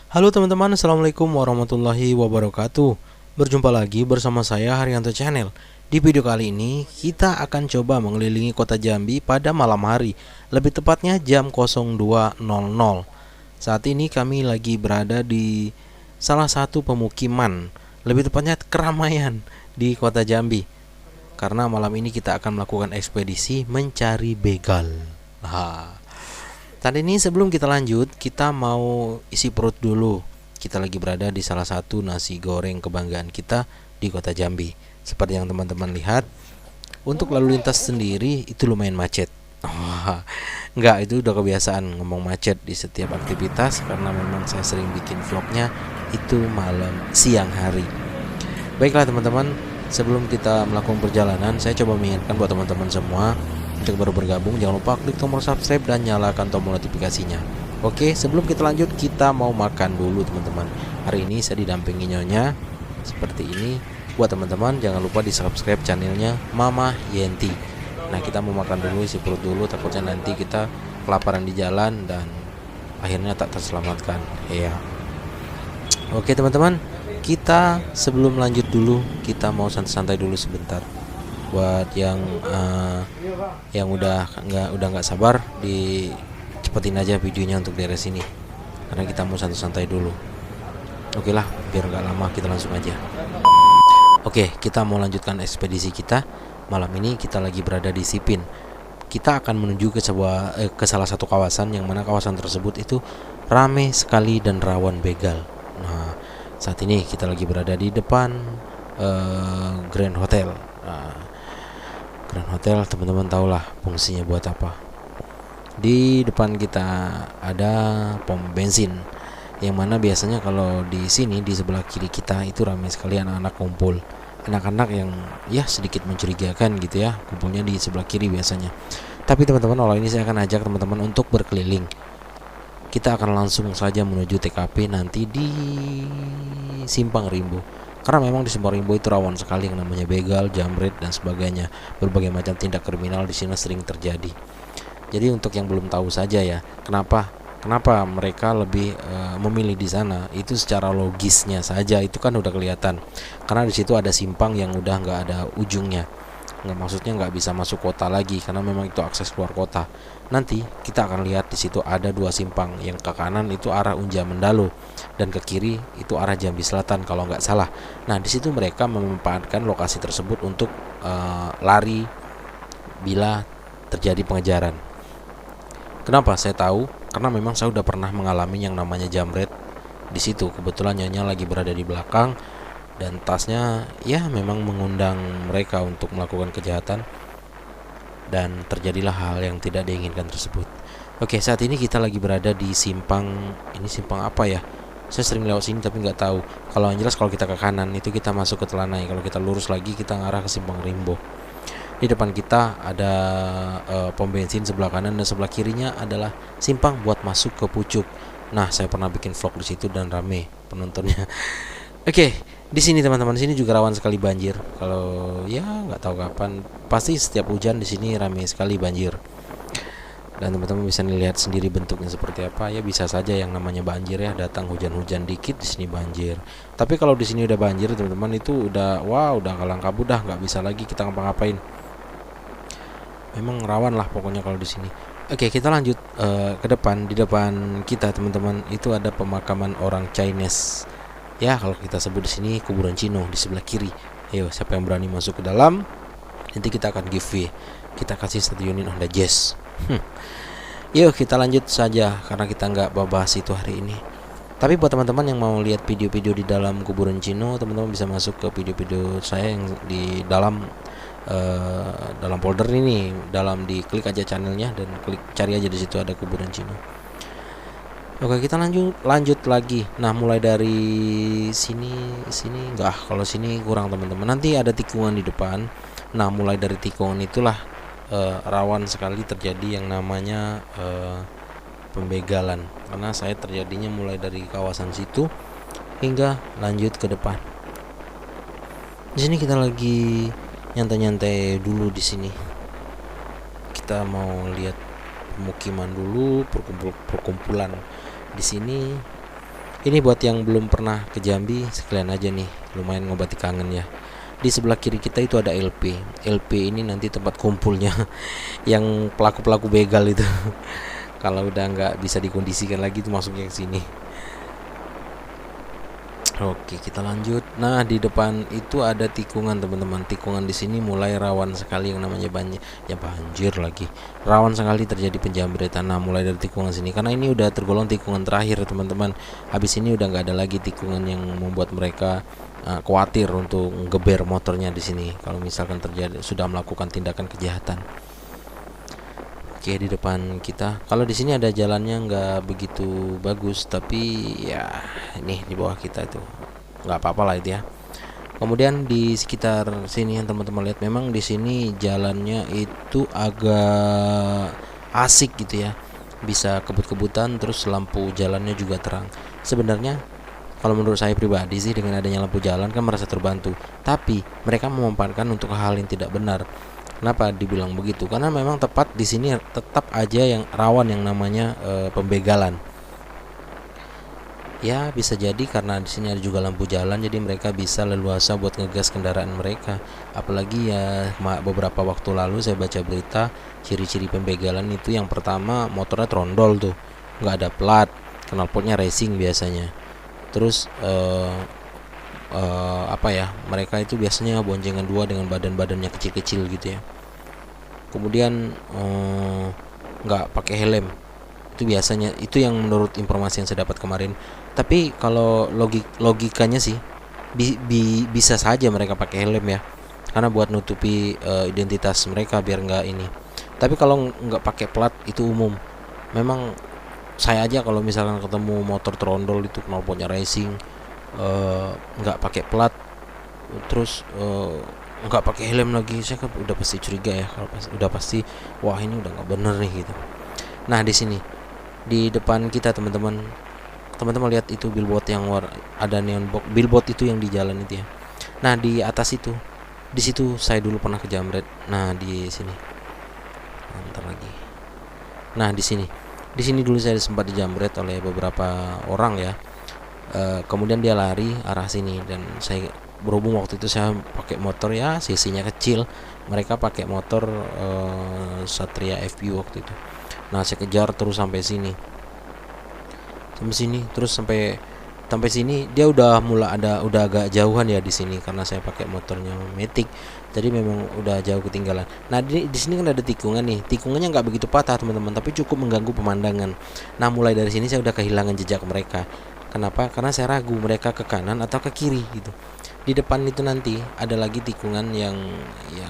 Halo teman-teman, assalamualaikum warahmatullahi wabarakatuh. Berjumpa lagi bersama saya Haryanto Channel. Di video kali ini kita akan coba mengelilingi kota Jambi pada malam hari, lebih tepatnya jam 02.00. Saat ini kami lagi berada di salah satu pemukiman, lebih tepatnya keramaian di kota Jambi. Karena malam ini kita akan melakukan ekspedisi mencari begal. Tadi ini sebelum kita lanjut, kita mau isi perut dulu. Kita lagi berada di salah satu nasi goreng kebanggaan kita di kota Jambi. Seperti yang teman-teman lihat, untuk lalu lintas sendiri itu lumayan macet. Enggak, itu udah kebiasaan ngomong macet di setiap aktivitas karena memang saya sering bikin vlognya itu malam siang hari. Baiklah teman-teman, sebelum kita melakukan perjalanan, saya coba mengingatkan buat teman-teman semua untuk baru bergabung, jangan lupa klik tombol subscribe dan nyalakan tombol notifikasinya. Oke, sebelum kita lanjut, kita mau makan dulu teman-teman. Hari ini saya didampingi Nyonya seperti ini. Buat teman-teman jangan lupa di subscribe channelnya Mama Yenti. Nah, kita mau makan dulu, isi perut dulu, takutnya nanti kita kelaparan di jalan dan akhirnya tak terselamatkan. Ya. Oke teman-teman, kita sebelum lanjut dulu, kita mau santai-santai dulu sebentar. Buat yang udah nggak sabar, dicepetin aja videonya untuk daerah sini karena kita mau santai-santai dulu. Oke lah, biar nggak lama kita langsung aja. Oke, kita mau lanjutkan ekspedisi kita. Malam ini kita lagi berada di Sipin. Kita akan menuju ke salah satu kawasan yang mana kawasan tersebut itu ramai sekali dan rawan begal. Nah, saat ini kita lagi berada di depan Grand Hotel. Grand Hotel teman-teman tahulah fungsinya buat apa. Di depan kita ada pom bensin, yang mana biasanya kalau di sini di sebelah kiri kita itu ramai sekali anak-anak kumpul. Anak-anak yang ya sedikit mencurigakan gitu ya, kumpulnya di sebelah kiri biasanya. Tapi teman-teman, kalau ini saya akan ajak teman-teman untuk berkeliling. Kita akan langsung saja menuju TKP nanti di Simpang Rimbo. Karena memang di Simpang Rimbo itu rawan sekali yang namanya begal, jambret dan sebagainya. Berbagai macam tindak kriminal di sini sering terjadi. Jadi untuk yang belum tahu saja ya, kenapa mereka lebih memilih di sana, itu secara logisnya saja itu kan udah kelihatan. Karena di situ ada simpang yang udah nggak ada ujungnya. Maksudnya nggak bisa masuk kota lagi karena memang itu akses keluar kota. Nanti kita akan lihat di situ ada dua simpang, yang ke kanan itu arah Unja Mendalo dan ke kiri itu arah Jambi Selatan kalau nggak salah. Nah, di situ mereka memanfaatkan lokasi tersebut untuk lari bila terjadi pengejaran. Kenapa saya tahu? Karena memang saya udah pernah mengalami yang namanya jambret di situ. Kebetulan Nyonya lagi berada di belakang dan tasnya ya memang mengundang mereka untuk melakukan kejahatan dan terjadilah hal yang tidak diinginkan tersebut. Oke, saat ini kita lagi berada di simpang, ini simpang apa ya? Saya sering lewat sini tapi nggak tahu. Kalau yang jelas kalau kita ke kanan itu kita masuk ke Telanai, kalau kita lurus lagi kita ngarah ke Simpang Rimbo. Di depan kita ada pom bensin sebelah kanan dan sebelah kirinya adalah simpang buat masuk ke Pucuk. Nah, saya pernah bikin vlog di situ dan rame penontonnya. Oke, di sini teman-teman, di sini juga rawan sekali banjir. Kalau ya nggak tahu kapan, pasti setiap hujan di sini ramai sekali banjir. Dan teman-teman bisa lihat sendiri bentuknya seperti apa. Ya bisa saja yang namanya banjir ya, datang hujan-hujan dikit di sini banjir. Tapi kalau di sini udah banjir teman-teman, itu udah udah kalang kabut dah, nggak bisa lagi kita ngapa-ngapain. Memang rawan lah pokoknya kalau di sini. Oke, kita lanjut ke depan. Di depan kita teman-teman itu ada pemakaman orang Chinese. Ya, kalau kita sebut di sini kuburan Cino di sebelah kiri. Ayo, siapa yang berani masuk ke dalam? Nanti kita akan giveaway. Kita kasih 1 unit Honda Jazz. Yuk kita lanjut saja karena kita nggak bahas itu hari ini. Tapi buat teman-teman yang mau lihat video-video di dalam kuburan Cino, teman-teman bisa masuk ke video-video saya yang di dalam folder ini. Diklik aja channelnya dan cari aja di situ ada kuburan Cino. Oke, kita lanjut lagi. Nah, mulai dari sini enggak, kalau sini kurang teman-teman. Nanti ada tikungan di depan. Nah, mulai dari tikungan itulah rawan sekali terjadi yang namanya pembegalan. Karena saya terjadinya mulai dari kawasan situ hingga lanjut ke depan. Di sini kita lagi nyantai-nyantai dulu di sini. Kita mau lihat pemukiman dulu, perkumpulan di sini. Ini buat yang belum pernah ke Jambi, sekalian aja nih, lumayan ngobati kangen ya. Di sebelah kiri kita itu ada LP. LP ini nanti tempat kumpulnya yang pelaku-pelaku begal itu. Kalau udah nggak bisa dikondisikan lagi itu masuknya ke sini. Oke, kita lanjut. Nah, di depan itu ada tikungan, teman-teman. Tikungan di sini mulai rawan sekali yang namanya banjir. Ya banjir lagi. Rawan sekali terjadi penjambretan. Nah, mulai dari tikungan sini karena ini udah tergolong tikungan terakhir, teman-teman. Habis ini udah nggak ada lagi tikungan yang membuat mereka khawatir untuk ngeber motornya di sini kalau misalkan terjadi sudah melakukan tindakan kejahatan. Oke, di depan kita. Kalau di sini ada jalannya nggak begitu bagus, tapi ya ini di bawah kita itu nggak apa-apa lah itu ya. Kemudian di sekitar sini yang teman-teman lihat, memang di sini jalannya itu agak asik gitu ya. Bisa kebut-kebutan, terus lampu jalannya juga terang. Sebenarnya kalau menurut saya pribadi sih, dengan adanya lampu jalan kan merasa terbantu. Tapi mereka memanfaatkan untuk hal yang tidak benar. Kenapa dibilang begitu? Karena memang tepat di sini tetap aja yang rawan yang namanya pembegalan. Ya bisa jadi karena di sini ada juga lampu jalan, jadi mereka bisa leluasa buat ngegas kendaraan mereka. Apalagi ya beberapa waktu lalu saya baca berita ciri-ciri pembegalan itu, yang pertama motornya trondol tuh, nggak ada plat, knalpotnya racing biasanya. Terus apa ya, mereka itu biasanya boncengan dua dengan badan-badannya kecil-kecil gitu ya. Kemudian nggak pakai helm, itu biasanya, itu yang menurut informasi yang saya dapat kemarin. Tapi kalau logikanya sih bisa saja mereka pakai helm ya, karena buat nutupi identitas mereka biar nggak ini. Tapi kalau nggak pakai plat itu umum. Memang saya aja kalau misalkan ketemu motor trondol itu knalpotnya racing, nggak pakai plat, terus nggak pakai helm lagi, saya kan udah pasti curiga ya. Kalau udah pasti wah ini udah nggak bener nih gitu. Nah di sini di depan kita teman-teman lihat itu billboard yang ada neon box, billboard itu yang di jalan itu ya. Nah di atas itu, di situ saya dulu pernah kejamret. Nah di sini, ntar lagi. Nah di sini dulu saya sempat dijamret oleh beberapa orang ya. Kemudian dia lari arah sini, dan saya berhubung waktu itu saya pakai motor ya cc-nya kecil, mereka pakai motor Satria FPU waktu itu. Nah saya kejar terus sampai sini terus sampai sini dia udah agak jauhan ya di sini, karena saya pakai motornya Matic, jadi memang udah jauh ketinggalan. Nah di sini kan ada tikungan nih, tikungannya nggak begitu patah teman-teman, tapi cukup mengganggu pemandangan. Nah mulai dari sini saya udah kehilangan jejak mereka. Kenapa? Karena saya ragu mereka ke kanan atau ke kiri gitu. Di depan itu nanti ada lagi tikungan yang ya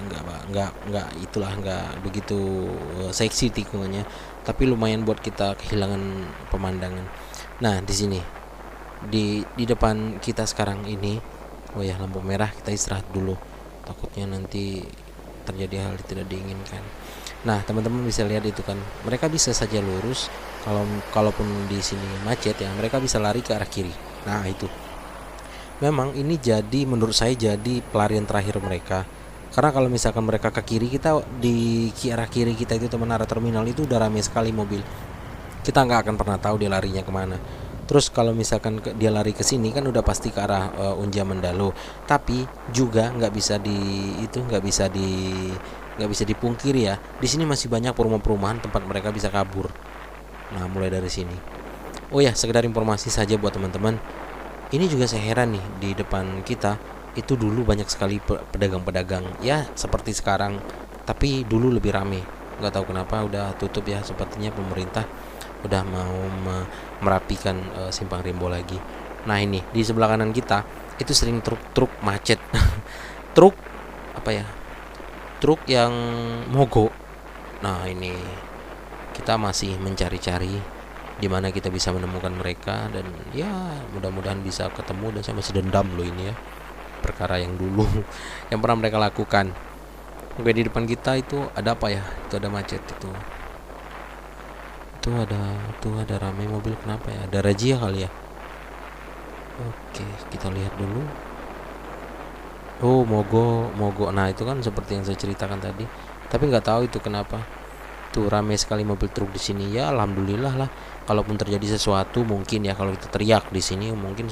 nggak begitu seksi tikungannya, tapi lumayan buat kita kehilangan pemandangan. Nah di sini di depan kita sekarang ini, oh ya lampu merah, kita istirahat dulu, takutnya nanti terjadi hal yang tidak diinginkan. Nah teman-teman bisa lihat itu kan, mereka bisa saja lurus, kalaupun di sini macet ya mereka bisa lari ke arah kiri. Nah itu memang ini jadi menurut saya jadi pelarian terakhir mereka, karena kalau misalkan mereka ke kiri, kita di arah kiri kita itu teman, arah terminal itu udah ramai sekali mobil, kita nggak akan pernah tahu dia larinya kemana. Terus kalau misalkan dia lari ke sini kan udah pasti ke arah Unja Mendalo. Tapi juga nggak bisa dipungkiri ya, di sini masih banyak perumahan tempat mereka bisa kabur. Nah mulai dari sini. Oh ya, sekedar informasi saja buat teman-teman. Ini juga saya heran nih, di depan kita itu dulu banyak sekali pedagang-pedagang ya seperti sekarang, tapi dulu lebih rame. Nggak tahu kenapa udah tutup ya, sepertinya pemerintah udah mau merapikan simpang Rimbo lagi. Nah ini di sebelah kanan kita itu sering truk macet truk apa ya, truk yang mogok. Nah ini kita masih mencari-cari di mana kita bisa menemukan mereka, dan ya mudah-mudahan bisa ketemu. Dan saya masih dendam loh ini ya, perkara yang dulu yang pernah mereka lakukan. Oke, di depan kita itu ada apa ya, itu ada macet itu ada ramai mobil, kenapa ya, ada razia kali ya. Oke kita lihat dulu. Oh mogok. Nah itu kan seperti yang saya ceritakan tadi, tapi nggak tahu itu kenapa. begitu ramai sekali mobil truk di sini, ya alhamdulillah lah. Kalaupun terjadi sesuatu mungkin ya, kalau kita teriak di sini mungkin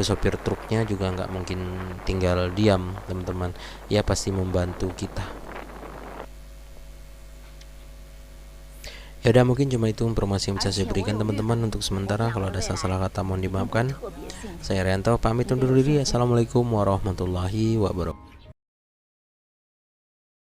sopir truknya juga nggak mungkin tinggal diam teman-teman, ya pasti membantu kita. Ya udah, mungkin cuma itu informasi yang bisa saya berikan teman-teman untuk sementara. Kalau ada salah kata mohon dimaafkan. Saya Rianto pamit undur diri. Assalamualaikum warahmatullahi wabarakatuh.